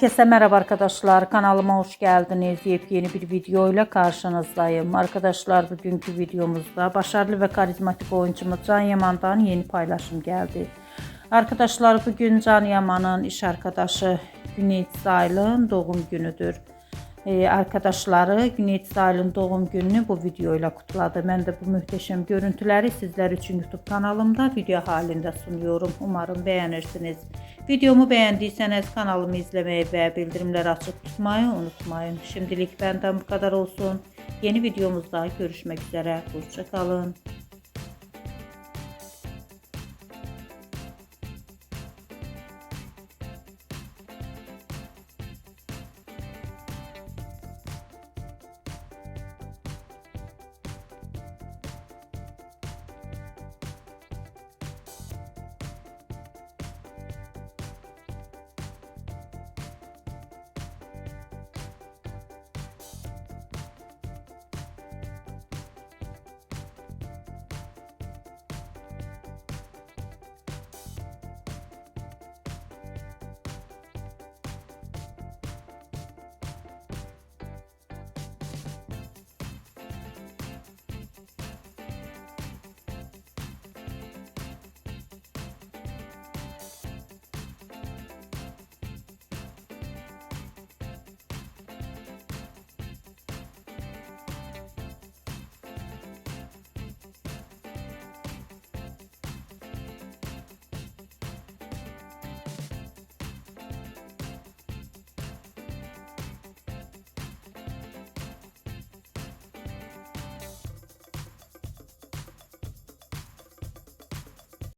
Herkese merhaba arkadaşlar. Kanalıma hoş geldiniz. Yepyeni bir video ile karşınızdayım. Arkadaşlar bugünkü videomuzda başarılı ve karizmatik oyuncumuz Can Yaman'dan yeni paylaşım geldi. Arkadaşlar bugün Can Yaman'ın iş arkadaşı Güneyt Sayıl'ın doğum günüdür. Arkadaşları Güneyt Sayıl'ın doğum gününü bu videoyla kutladı. Ben de bu muhteşem görüntüleri sizler için YouTube kanalımda video halinde sunuyorum. Umarım beğenirsiniz. Videomu beğendiyseniz kanalımı izlemeyi ve bildirimleri açık tutmayı unutmayın. Şimdilik benden bu kadar olsun. Yeni videomuzda görüşmek üzere. Hoşça kalın.